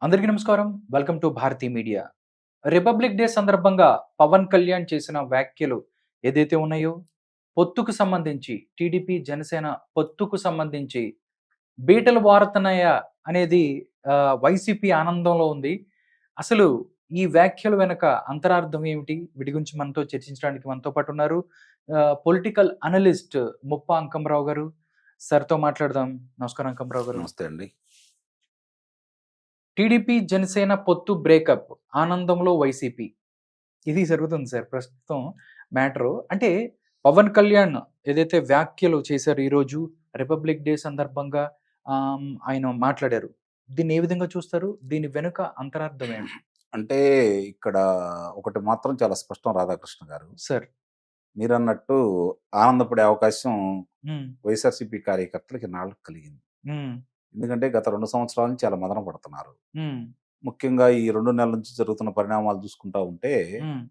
అందరికీ నమస్కారం. Welcome to Bharati media. Republic day సందర్భంగా పవన్ కళ్యాణ్ చేసిన వ్యాఖ్యలు ఏదైతే ఉన్నాయో, పొత్తుకు సంబంధించి టీడీపీ, జనసేన పొత్తుకు సంబంధించి బీటలు వారుతున్నాయా అనేది వైసీపీ ఆనందంలో ఉంది. అసలు ఈ వ్యాఖ్యల వెనక అంతరార్థం ఏమిటి? వీటి గురించి మనతో చర్చించడానికి మనతో పాటు ఉన్నారు. పొలిటికల్ అనలిస్ట్ ముప్ప అంకమరావు గారు. సార్‌తో మాట్లాడదాం. నమస్కారం అంకమరావు గారు. నమస్తే అండి. టీడీపీ, జనసేన పొత్తు బ్రేకప్. ఆనందంలో వైసీపీ. ఇది జరుగుతుంది సార్ ప్రస్తుతం మ్యాటరు. అంటే పవన్ కళ్యాణ్ ఏదైతే వ్యాఖ్యలు చేశారో ఈరోజు రిపబ్లిక్ డే సందర్భంగా ఆయన మాట్లాడారు. దీన్ని ఏ విధంగా చూస్తారు? దీని వెనుక అంతరార్థం ఏంటి? అంటే ఇక్కడ ఒకటి మాత్రం చాలా స్పష్టం రాధాకృష్ణ గారు. సార్. మీరన్నట్టు ఆనందపడే అవకాశం హ్మ్. వైఎస్ఆర్‌సీపీ కార్యకర్తలకి ఇన్నాళ్ళకి కలిగింది. హ్మ్. ఎందుకంటే గత 2 సంవత్సరాల నుంచి చాలా మదన పడుతున్నారు. హ్మ్. ముఖ్యంగా ఈ 2 నెలల నుంచి జరుగుతున్న పరిణామాలు చూసుకుంటా ఉంటే హ్మ్.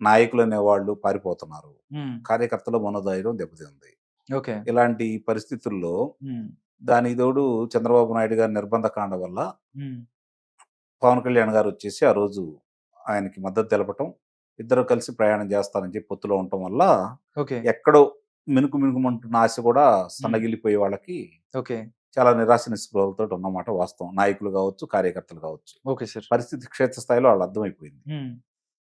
నాయకులనేవాళ్ళు పారిపోతున్నారు. హ్మ్. కార్యకర్తల మనోధైర్యం దెబ్బతింది. ఓకే. ఇలాంటి పరిస్థితుల్లో హ్మ్. దానికి తోడు చంద్రబాబు నాయుడు గారి నిర్బంధ కాండ వల్ల హ్మ్. పవన్ కళ్యాణ్ గారు వచ్చేసి ఆ రోజు ఆయనకి మద్దతు తెలపటం, ఇద్దరు కలిసి ప్రయాణం చేస్తారని చెప్పి పొత్తులో ఉండటం వల్ల ఓకే. ఎక్కడో మినుకు మినుకుమంటున్న ఆశ కూడా సన్నగిల్లిపోయే వాళ్ళకి ఓకే. చాలా నిరాశ నిస్పృహలతో ఉన్నమాట వాస్తవం. నాయకులు కావచ్చు, కార్యకర్తలు కావచ్చు. Okay sir. పరిస్థితి క్షేత్రస్థాయిలో వాళ్ళు అర్థమైపోయింది. హ్మ్.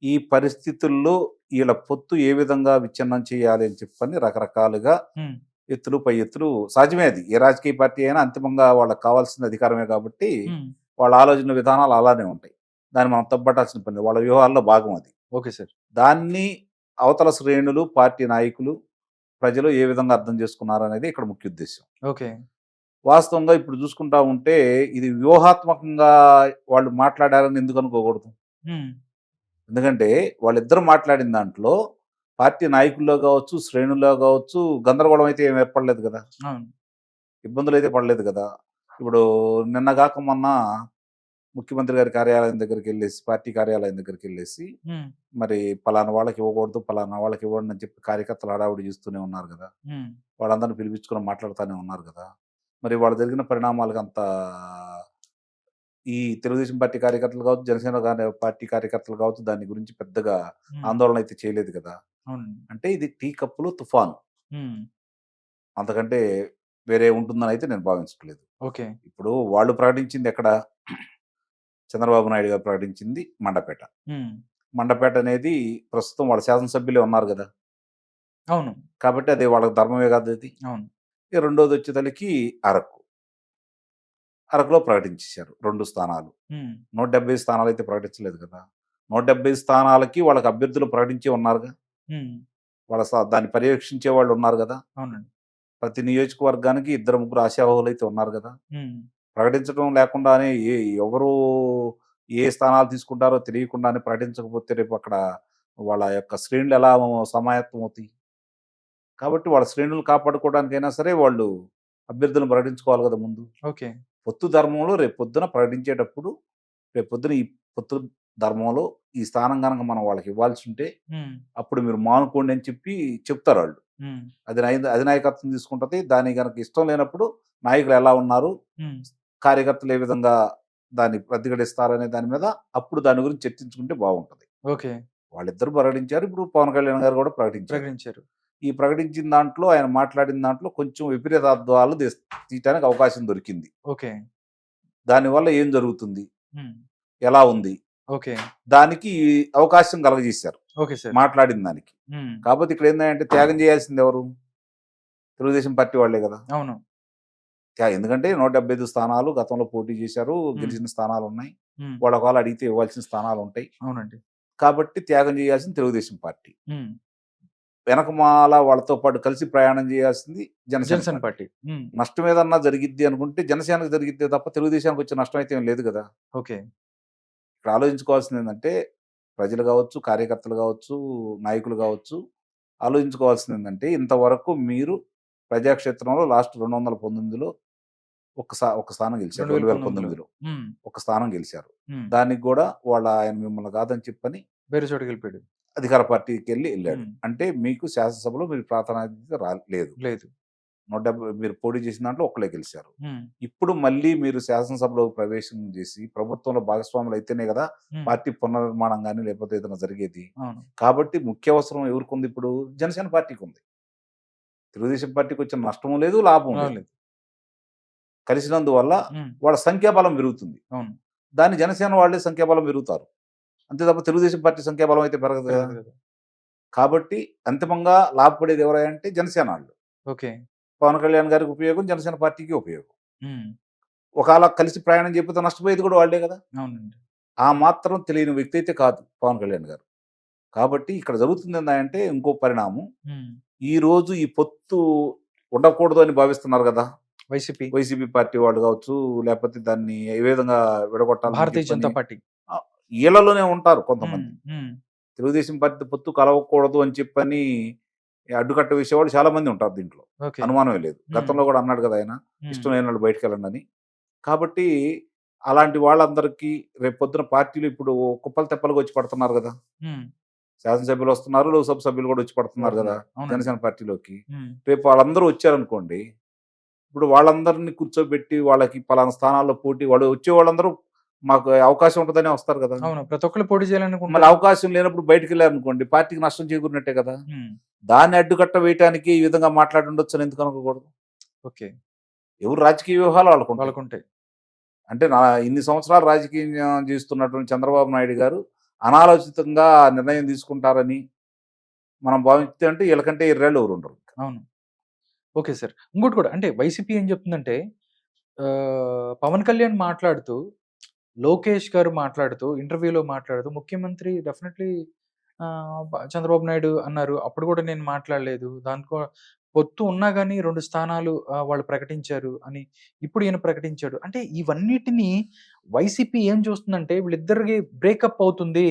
ఈ పరిస్థితుల్లో వీళ్ళ పొత్తు ఏ విధంగా విచ్ఛిన్నం చేయాలి అని చెప్పని రకరకాలుగా హ్మ్. ఎత్తులు పై ఎత్తులు సాధ్యమే అది. ఏ రాజకీయ పార్టీ అయినా అంతిమంగా వాళ్ళకి కావాల్సిన అధికారమే కాబట్టి హ్మ్. వాళ్ళ ఆలోచన విధానాలు అలానే ఉంటాయి. దాన్ని మనం తప్పట్టాల్సిన పని లేదు. వాళ్ళ వ్యూహాల్లో భాగం అది. Okay sir. దాన్ని అవతల శ్రేణులు, పార్టీ నాయకులు, ప్రజలు ఏ విధంగా అర్థం చేసుకున్నారనేది ఇక్కడ ముఖ్య ఉద్దేశ్యం. ఓకే. వాస్తవంగా ఇప్పుడు చూసుకుంటా ఉంటే ఇది వ్యూహాత్మకంగా వాళ్ళు మాట్లాడారని ఎందుకు అనుకోకూడదు? హ్మ్. ఎందుకంటే వాళ్ళిద్దరు మాట్లాడిన దాంట్లో పార్టీ నాయకుల్లో కావచ్చు, శ్రేణుల్లో కావచ్చు గందరగోళం అయితే ఏమి ఏర్పడలేదు కదా! అవును. ఇబ్బందులైతే పడలేదు కదా! ఇప్పుడు నిన్నగాక మొన్న ముఖ్యమంత్రి గారి కార్యాలయం దగ్గరికెళ్ళేసి, పార్టీ కార్యాలయం దగ్గరికెళ్ళేసి, హ్మ్. మరి పలానా వాళ్ళకి ఇవ్వకూడదు, పలానా వాళ్ళకి ఇవ్వండి అని చెప్పి కార్యకర్తలు హడావుడి చేస్తూనే ఉన్నారు కదా! హ్మ్. వాళ్ళందరిని పిలిపించుకొని మాట్లాడుతూనే ఉన్నారు కదా! మరి వాళ్ళు జరిగిన పరిణామాలకు అంత ఈ తెలుగుదేశం పార్టీ కార్యకర్తలు కావచ్చు, జనసేన పార్టీ కార్యకర్తలు కావచ్చు దాని గురించి పెద్దగా హ్మ్. ఆందోళన అయితే చేయలేదు కదా! అవునండి. అంటే ఇది టీ కప్పులో తుఫాను. హ్మ్. అంతకంటే వేరే ఉంటుందని అయితే నేను భావించట్లేదు. ఓకే. ఇప్పుడు వాళ్ళు ప్రకటించింది ఎక్కడ? చంద్రబాబు నాయుడు గారు ప్రకటించింది మండపేట. హ్మ్. మండపేట అనేది ప్రస్తుతం వాళ్ళ శాసనసభ్యులే ఉన్నారు గదా! అవును. కాబట్టి అది వాళ్ళకి ధర్మమే కాదది. అవును. ఇక రెండోదొచ్చేతలకి అరకు. అరకులో ప్రకటించేశారు 2 స్థానాలు. హ్మ్. 175 స్థానాలైతే ప్రకటించలేదు కదా! 175 స్థానాలకి వాళ్ళకి అభ్యర్థులు ప్రకటించే ఉన్నారుగా. హ్మ్. వాళ్ళ దాన్ని పర్యవేక్షించే వాళ్ళు ఉన్నారు గదా! అవునండి. ప్రతి నియోజకవర్గానికి ఇద్దరు, ముగ్గురు ఆశావహులైతే ఉన్నారు గదా! హ్మ్. ప్రకటించడం లేకుండానే ఎవరు ఏ స్థానాలు తీసుకుంటారో తెలియకుండానే ప్రకటించకపోతే రేపు అక్కడ వాళ్ళ యొక్క శ్రేణులు ఎలా సమాయత్తమవుతాయి? కాబట్టి వాళ్ళ శ్రేణులు కాపాడుకోవడానికైనా సరే వాళ్ళు అభ్యర్థులను ప్రకటించుకోవాలి కదా ముందు. ఓకే. పొత్తు ధర్మంలో రేపొద్దున ప్రకటించేటప్పుడు రేపొద్దున ఈ పొత్తు ధర్మంలో ఈ స్థానం గనక మనం వాళ్ళకి ఇవ్వాల్సుంటే హ్మ్. అప్పుడు మీరు మానుకోండి అని చెప్పి చెప్తారాళ్ళు. హ్మ్. అధినాయకత్వం తీసుకుంటది. దానికి గనక ఇష్టం లేనప్పుడు నాయకులు ఎలా ఉన్నారు, హ్మ్. కార్యకర్తలు ఏ విధంగా దాన్ని ప్రతిఘటిస్తారనే దాని మీద అప్పుడు దాని గురించి చర్చించుకుంటే బాగుంటది. ఓకే. వాళ్ళిద్దరూ ప్రకటించారు. ఇప్పుడు పవన్ కళ్యాణ్ గారు కూడా ప్రకటించారు. ప్రకటించారు. ఈ ప్రకటించిన దాంట్లో ఆయన మాట్లాడిన దాంట్లో కొంచెం విపరీతార్థాలు తీయటానికి అవకాశం దొరికింది. ఓకే. దానివల్ల ఏం జరుగుతుంది? హ్మ్. ఎలా ఉంది? ఓకే. దానికి అవకాశం కలగజేశారు. Okay sir. మాట్లాడిన దానికి. హ్మ్. కాపోతే ఇక్కడ ఏందంటే త్యాగం చేయాల్సింది ఎవరు? తెలుగుదేశం పార్టీ వాళ్ళే గదా! అవును. ఎందుకంటే 175 స్థానాలు గతంలో పోటీ చేశారు. హ్మ్. గెలిచిన స్థానాలున్నాయి. హ్మ్. వాళ్ళు ఒకవేళ అడిగితే ఇవ్వాల్సిన స్థానాలుంటాయి. అవునండి. కాబట్టి త్యాగం చేయాల్సింది తెలుగుదేశం పార్టీ. హ్మ్. వెనకమాల వాళ్ళతో పాటు కలిసి ప్రయాణం చేయాల్సింది జనసేన జనసేన పార్టీ. పార్టీ. హ్మ్. నష్టం ఏదన్నా జరిగిద్ది అనుకుంటే జనసేనకు జరిగిద్దే తప్ప తెలుగుదేశానికి వచ్చే నష్టం అయితే ఏం లేదు గదా! ఓకే. ఇక్కడ ఆలోచించుకోవాల్సిందేందంటే ప్రజలు గావచ్చు, కార్యకర్తలు గావచ్చు, నాయకులు గావచ్చు ఆలోచించుకోవాల్సిందేందంటే ఇంతవరకు మీరు ప్రజాక్షేత్రంలో లాస్ట్ 219లో ఒక స్థానం గెలిచారు. 2019లో. 2019లో హ్మ్. ఒక స్థానం గెలిచారు. హ్మ్. దానికి గూడా ఆయన మిమ్మల్ని కాదని చెప్పని వేరే చోటకెళ్ళిపోయాడు. అధికార పార్టీకెళ్ళాడు. హ్మ్. అంటే మీకు శాసనసభలో మీరు ప్రాతినిధ్యత లేదు. లేదు. 170 మీరు పోటీ చేసిన దాంట్లో ఒక్కలే గెలిచారు. హ్మ్. ఇప్పుడు మళ్ళీ మీరు శాసనసభలో ప్రవేశం చేసి ప్రభుత్వంలో భాగస్వాములు అయితేనే కదా హ్మ్. పార్టీ పునర్నిర్మాణం కానీ లేకపోతే ఏదైనా జరిగేది. అవును. కాబట్టి ముఖ్య అవసరం ఎవరికి ఉంది ఇప్పుడు? జనసేన పార్టీకి ఉంది. తెలుగుదేశం పార్టీకి వచ్చిన నష్టము లేదు, లాభం లేదు. రాలేదు. కలిసినందువల్ల హ్మ్. వాళ్ళ సంఖ్యాబలం పెరుగుతుంది. అవును. దాన్ని జనసేన వాళ్ళే సంఖ్యాబలం పెరుగుతారు. అంతే తప్ప తెలుగుదేశం పార్టీ సంఖ్యాబలం అయితే పెరగదు కదా. పెరగదు కదా! కాబట్టి అంతిమంగా లాభపడేది ఎవరంటే జనసేన వాళ్ళు. ఓకే. పవన్ కళ్యాణ్ గారికి ఉపయోగం, జనసేన పార్టీకి ఉపయోగం. హ్మ్. ఒకవేళ కలిసి ప్రయాణం చెప్పితే నష్టపోయేది కూడా వాళ్ళే కదా. అవునండి. ఆ మాత్రం తెలియని వ్యక్తి అయితే కాదు పవన్ కళ్యాణ్ గారు. కాబట్టి ఇక్కడ జరుగుతుంది ఏందంటే ఇంకో పరిణామం. హ్మ్. ఈ రోజు ఈ పొత్తు ఉండకూడదు అని భావిస్తున్నారు కదా. వైసీపీ, వైసీపీ పార్టీ వాళ్ళు కావచ్చు, లేకపోతే దాన్ని ఏ విధంగా విడగొట్టాలని భారతీయ చెప్పని జనతా పార్టీ. ఈళ్ళలోనే ఉంటారు హ్మ్. కొంతమంది. హ్మ్. తెలుగుదేశం పార్టీ పొత్తు కలవకూడదు అని చెప్పని అడ్డుకట్ట వేసేవాళ్ళు చాలా మంది ఉంటారు దీంట్లో. ఓకే. అనుమానమే లేదు. హ్మ్. గతంలో కూడా అన్నాడు కదా ఆయన, హ్మ్. ఇష్టం లేని వాళ్ళు బయటికెళ్ళండి అని. కాబట్టి అలాంటి వాళ్ళందరికీ రేపు పొద్దున పార్టీలు ఇప్పుడు కుప్పలు తెప్పలుగా వచ్చి పడుతున్నారు కదా. హ్మ్. శాసనసభ్యులు వస్తున్నారు, లోక్సభ సభ్యులు కూడా వచ్చి పడుతున్నారు కదా అవునండి. జనసేన పార్టీలోకి. హ్మ్. రేపు వాళ్ళందరూ వచ్చారనుకోండి, ఇప్పుడు వాళ్ళందరినీ కూర్చోబెట్టి వాళ్ళకి పలానా స్థానాల్లో పోటీ వాళ్ళు వచ్చే వాళ్ళందరూ మాకు అవకాశం ఉంటుందనే వస్తారు కదా. అవును. ప్రతి ఒక్కళ్ళు పోటీ మళ్ళీ చేయాలనుకుంటారు. అవకాశం లేనప్పుడు బయటికెళ్ళారనుకోండి పార్టీకి నష్టం చేకూరినట్టే కదా. హ్మ్. దాన్ని అడ్డుకట్ట వేయటానికి ఈ విధంగా మాట్లాడుండొచ్చు అని ఎందుకు అనుకోకూడదు. ఓకే. ఎవరు రాజకీయ వ్యూహాలు వాళ్ళకుంటాయి. వాళ్ళకుంటాయి. అంటే ఇన్ని సంవత్సరాలు రాజకీయం చేస్తున్నటువంటి చంద్రబాబు నాయుడు గారు అనాలోచితంగా ఆ నిర్ణయం తీసుకుంటారని మనం భావిస్తే అంటే వీళ్ళకంటే ఇర్రాళ్ళు ఎవరు ఉండరు. అవును. Okay sir. ఇంకోటి కూడా అంటే వైసీపీ ఏం చెప్తుందంటే పవన్ కళ్యాణ్ మాట్లాడుతూ, లోకేష్ గారు మాట్లాడుతూ, ఇంటర్వ్యూలో మాట్లాడుతూ ముఖ్యమంత్రి డెఫినెట్‌లీ చంద్రబాబు నాయుడు అన్నారు. అప్పుడు కూడా నేను మాట్లాడలేదు. దానికో పొత్తు ఉన్నా గాని 2 స్థానాలు వాళ్ళు ప్రకటించారు అని ఇప్పుడు ఈయన ప్రకటించాడు. అంటే ఇవన్నిటిని వైసీపీ ఏం చూస్తుందంటే వీళ్ళిద్దరికి బ్రేకప్ అవుతుంది.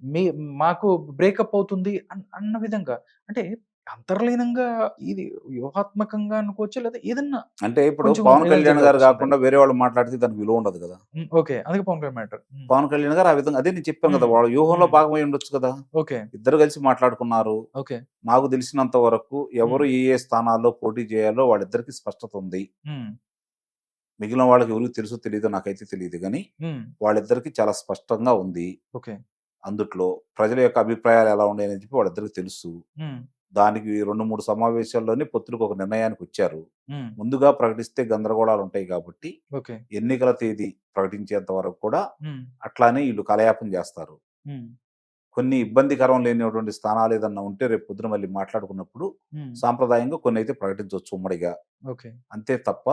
మీ మాకు బ్రేకప్ అవుతుంది అన్న విధంగా. అంటే అంతర్లీనంగా ఇది వ్యూహాత్మకంగా అనుకోవచ్చా? లేదా ఏదన్నా అంటే ఇప్పుడు కొంచెం పవన్ ఏదైనా కళ్యాణ్ గారు జరగవచ్చంటారా? కాకుండా వేరే వాళ్ళు మాట్లాడితే దానికి విలువ ఉండదు కదా. హ్మ్. ఓకే. అందుకే పవన్ కళ్యాణ్ మ్యాటర్. హ్మ్. పవన్ కళ్యాణ్ గారు ఆ విధంగా అదే నేను చెప్పాను కదా, హ్మ్. వాళ్ళ వ్యూహంలో హ్మ్. భాగమై ఉండొచ్చు కదా. ఓకే. ఇద్దరు కలిసి మాట్లాడుకున్నారు. ఓకే. నాకు తెలిసినంత వరకు ఎవరు హ్మ్. ఏ స్థానాల్లో పోటీ చేయాలో వాళ్ళిద్దరికి స్పష్టత ఉంది. హ్మ్. మిగిలిన వాళ్ళకి ఎవరికి తెలుసో తెలీదో నాకైతే తెలియదు గానీ హ్మ్. వాళ్ళిద్దరికి చాలా స్పష్టంగా ఉంది. ఓకే. అందుట్లో ప్రజల యొక్క అభిప్రాయాలు ఎలా ఉన్నాయని చెప్పి వాళ్ళిద్దరికి తెలుసు. హ్మ్. దానికి 2, 3 సమావేశాల్లోనే పొత్తులకు ఒక నిర్ణయానికొచ్చారు. హ్మ్. ముందుగా ప్రకటిస్తే గందరగోళాలుంటాయి కాబట్టి ఓకే. ఎన్నికల తేదీ ప్రకటించేంత వరకు కూడా హ్మ్. అట్లానే ఈళ్ళు కాలయాపన చేస్తారు. హ్మ్. కొన్ని ఇబ్బందికరం లేనటువంటి స్థానాలు ఏదన్నా ఉంటే రేపు పొద్దున మళ్ళీ మాట్లాడుకున్నప్పుడు హ్మ్. సాంప్రదాయంగా కొన్నైతే ప్రకటించొచ్చు ఉమ్మడిగా. ఓకే. అంతే తప్ప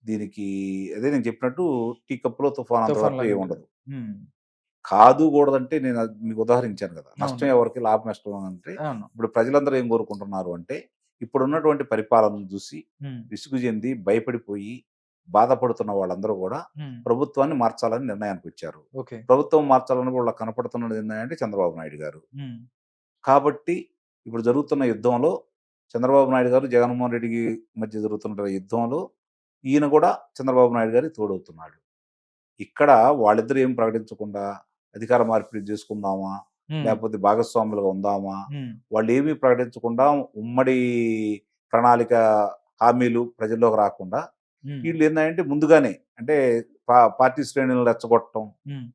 దీనికి అదే నేను చెప్పినట్టు టీ కప్పులో తుఫాను అంత వరకు తుఫాన్‌లాగా ఉంటది. ఏముండదు. హ్మ్. కాదు గూడదంటే నేను అది మీకు ఉదాహరించాను కదా. నష్టం అవును. ఎవరికి లాభం నష్టం అంటే అవును. ఇప్పుడు ప్రజలందరూ ఏం కోరుకుంటున్నారు అంటే ఇప్పుడున్నటువంటి పరిపాలనను చూసి హ్మ్. విసుగు చెంది భయపడిపోయి బాధపడుతున్న వాళ్ళందరూ కూడా హ్మ్. ప్రభుత్వాన్ని మార్చాలని నిర్ణయానికొచ్చారు. ఓకే. ప్రభుత్వం మార్చాలని వాళ్ళకి కనపడుతున్నది ఏందంటే చంద్రబాబు నాయుడు గారు. హ్మ్. కాబట్టి ఇప్పుడు జరుగుతున్న యుద్ధంలో చంద్రబాబు నాయుడు గారు, జగన్మోహన్ రెడ్డికి మధ్య జరుగుతున్న యుద్ధంలో ఈయన కూడా చంద్రబాబు నాయుడు గారికి తోడవుతున్నాడు. ఇక్కడ వాళ్ళిద్దరూ ఏం ప్రకటించకుండా అధికార మార్పిడి చేసుకుందామా? హ్మ్. లేకపోతే భాగస్వాములుగా ఉందామా? హ్మ్. వాళ్ళేమీ ప్రకటించకుండా ఉమ్మడి ప్రణాళిక హామీలు ప్రజల్లోకి రాకుండా హ్మ్. వీళ్ళేందంటే ముందుగానే అంటే పార్టీ శ్రేణులను రెచ్చగొట్టడం, హ్మ్.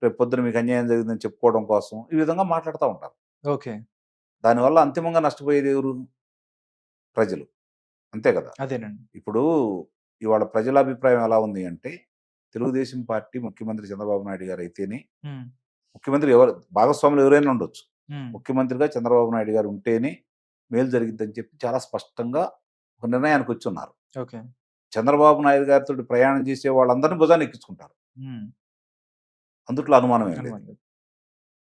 రేపు పొద్దున మీకు అన్యాయం జరిగిందని చెప్పుకోవడం కోసం ఈ విధంగా మాట్లాడుతా ఉంటారు. ఓకే. దానివల్ల అంతిమంగా నష్టపోయేది ఎవరు? ప్రజలు. అంతే కదా. అదేనండి. ఇప్పుడు ఇవాళ ప్రజల అభిప్రాయం ఎలా ఉంది అంటే, తెలుగుదేశం పార్టీ ముఖ్యమంత్రి చంద్రబాబు నాయుడు గారైతేనే హ్మ్. ముఖ్యమంత్రి ఎవరు భాగస్వాములు ఎవరైనా ఉండొచ్చు. హ్మ్. ముఖ్యమంత్రిగా చంద్రబాబు నాయుడు గారు ఉంటేనే మేలు జరిగిద్దని చెప్పి చాలా స్పష్టంగా ఒక నిర్ణయానికొచ్చున్నారు. ఓకే. చంద్రబాబు నాయుడు గారితోటి ప్రయాణం చేసే వాళ్ళందరిని భుజాన్ని ఎక్కించుకుంటారు. హ్మ్. అందుట్లో అనుమానం ఏం లేదు. అనుమానం లేదు.